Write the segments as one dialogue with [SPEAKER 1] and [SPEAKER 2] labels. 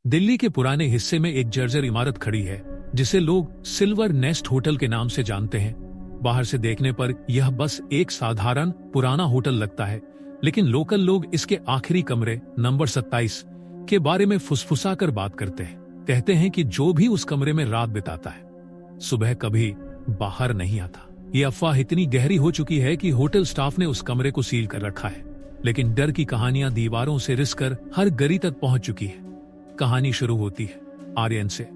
[SPEAKER 1] दिल्ली के पुराने हिस्से में एक जर्जर इमारत खड़ी है जिसे लोग सिल्वर नेस्ट होटल के नाम से जानते हैं। बाहर से देखने पर यह बस एक साधारण पुराना होटल लगता है, लेकिन लोकल लोग इसके आखिरी कमरे नंबर 27 के बारे में फुसफुसाकर बात करते हैं। कहते हैं कि जो भी उस कमरे में रात बिताता है सुबह कभी बाहर नहीं आता। ये अफवाह इतनी गहरी हो चुकी है कि होटल स्टाफ ने उस कमरे को सील कर रखा है, लेकिन डर की कहानियां दीवारों से रिसकर हर गली तक पहुंच चुकी है। कहानी शुरू होती है आर्यन से,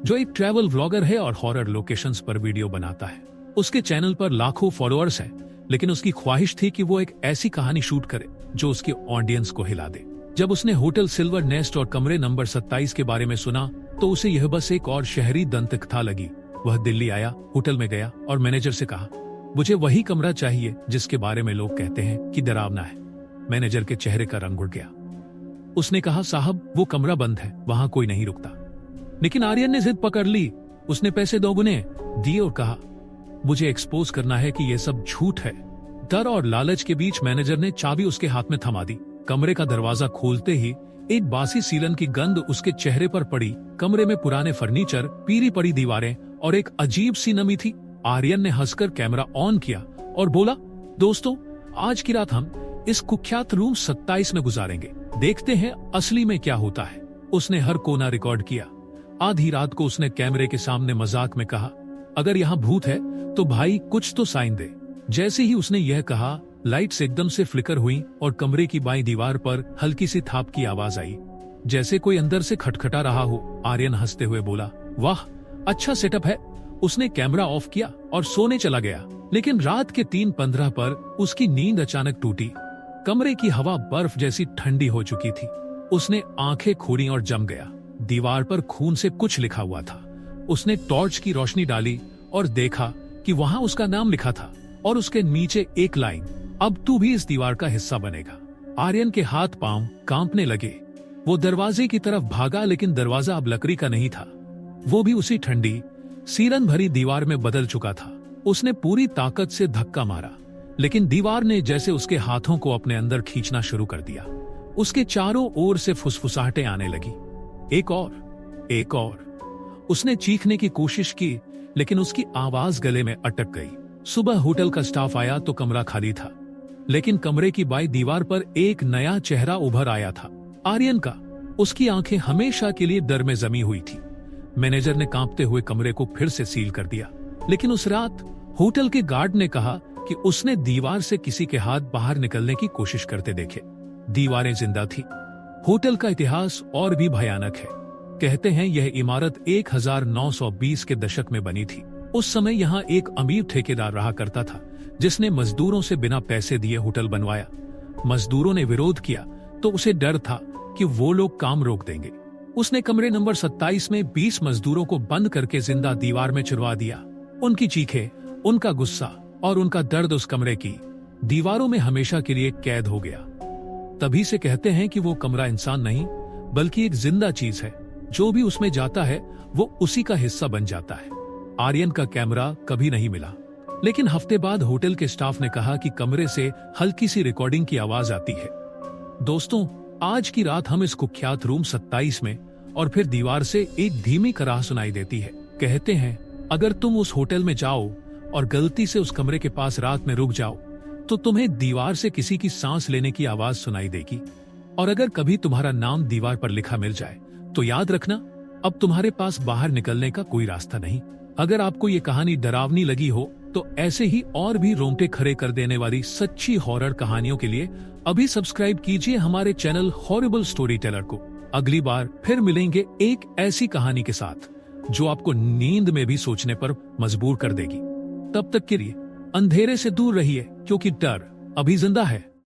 [SPEAKER 1] जो एक ट्रैवल व्लॉगर है और हॉरर लोकेशंस पर वीडियो बनाता है। उसके चैनल पर लाखों फॉलोअर्स हैं, लेकिन उसकी ख्वाहिश थी कि वो एक ऐसी कहानी शूट करे जो उसके ऑडियंस को हिला दे। जब उसने होटल सिल्वर नेस्ट और कमरे नंबर 27 के बारे में सुना तो उसे यह बस एक और शहरी दंतकथा लगी। वह दिल्ली आया, होटल में गया और मैनेजर से कहा, मुझे वही कमरा चाहिए जिसके बारे में लोग कहते हैं कि डरावना है। मैनेजर के चेहरे का रंग उड़ गया। उसने कहा, साहब वो कमरा बंद है, वहां कोई नहीं रुकता। लेकिन आर्यन ने जिद पकड़ ली। उसने पैसे दोगुने दिए और कहा, मुझे एक्सपोज करना है कि यह सब झूठ है। डर और लालच के बीच मैनेजर ने चाबी उसके हाथ में थमा दी। कमरे का दरवाजा खोलते ही एक बासी सीलन की गंध उसके चेहरे पर पड़ी। कमरे में पुराने फर्नीचर, पीली पड़ी दीवारें और एक अजीब सी नमी थी। आर्यन ने हंसकर कैमरा ऑन किया और बोला, दोस्तों, आज की रात हम इस कुख्यात रूम 27 में गुजारेंगे। देखते हैं असली में क्या होता है। उसने हर कोना रिकॉर्ड किया। आधी रात को उसने कैमरे के सामने मजाक में कहा, अगर यहाँ भूत है तो भाई कुछ तो साइन दे। जैसे ही उसने यह कहा, लाइट्स एकदम से फ्लिकर हुई और कमरे की बाईं दीवार पर हल्की सी थाप की आवाज आई, जैसे कोई अंदर से खटखटा रहा हो। आर्यन हंसते हुए बोला, वाह, अच्छा सेटअप है। उसने कैमरा ऑफ किया और सोने चला गया। लेकिन रात के 3:15 पर उसकी नींद अचानक टूटी। कमरे की हवा बर्फ जैसी ठंडी हो चुकी थी। उसने आंखें खोली और जम गया। दीवार पर खून से कुछ लिखा हुआ था। उसने टॉर्च की रोशनी डाली और देखा कि वहां उसका नाम लिखा था और उसके नीचे एक लाइन, अब तू भी इस दीवार का हिस्सा बनेगा। आर्यन के हाथ पांव कांपने लगे। वो दरवाजे की तरफ भागा, लेकिन दरवाजा अब लकड़ी का नहीं था। वो भी उसी ठंडी सीलन भरी दीवार में बदल चुका था। उसने पूरी ताकत से धक्का मारा, लेकिन दीवार ने जैसे उसके हाथों को अपने अंदर खींचना शुरू कर दिया। उसके चारों ओर से फुसफुसाहटें आने लगी। एक और। उसने चीखने की कोशिश की, लेकिन उसकी आवाज गले में अटक गई। सुबह होटल का स्टाफ आया तो कमरा खाली था, लेकिन कमरे की बाईं दीवार पर एक नया चेहरा उभर आया था, आर्यन का। उसकी आंखें हमेशा के लिए डर में जमी हुई थी। मैनेजर ने कांपते हुए कमरे को फिर से सील कर दिया। लेकिन उस रात होटल के गार्ड ने कहा कि उसने दीवार से किसी के हाथ बाहर निकलने की कोशिश करते देखे। दीवारें जिंदा थी। होटल का इतिहास और भी भयानक है। कहते हैं यह इमारत 1920 के दशक में बनी थी। उस समय यहाँ एक अमीर ठेकेदार रहा करता था, जिसने मजदूरों से बिना पैसे दिए होटल बनवाया। मजदूरों ने विरोध किया तो उसे डर था कि वो लोग काम रोक देंगे। उसने कमरे नंबर 27 में 20 मजदूरों को बंद करके जिंदा दीवार में चुनवा दिया। उनकी चीखें, उनका गुस्सा और उनका दर्द उस कमरे की दीवारों में हमेशा के लिए कैद हो गया। तभी से कहते हैं कि वो कमरा इंसान नहीं, बल्कि एक जिंदा चीज है। जो भी उसमें जाता है वो उसी का हिस्सा बन जाता है। आर्यन का कैमरा कभी नहीं मिला, लेकिन हफ्ते बाद होटल के स्टाफ ने कहा कि कमरे से हल्की सी रिकॉर्डिंग की आवाज आती है। दोस्तों, आज की रात हम इस कुख्यात रूम 27 में, और फिर दीवार से एक धीमी कराह सुनाई देती है। कहते हैं अगर तुम उस होटल में जाओ और गलती से उस कमरे के पास रात में रुक जाओ तो तुम्हें दीवार से किसी की सांस लेने की आवाज सुनाई देगी। और अगर कभी तुम्हारा नाम दीवार पर लिखा मिल जाए तो याद रखना, अब तुम्हारे पास बाहर निकलने का कोई रास्ता नहीं। अगर आपको ये कहानी डरावनी लगी हो तो ऐसे ही और भी रोंगटे खड़े कर देने वाली सच्ची हॉरर कहानियों के लिए अभी सब्सक्राइब कीजिए हमारे चैनल हॉरिबल स्टोरी टेलर को। अगली बार फिर मिलेंगे एक ऐसी कहानी के साथ जो आपको नींद में भी सोचने पर मजबूर कर देगी। तब तक के लिए अंधेरे से दूर रहिए, क्योंकि डर अभी जिंदा है।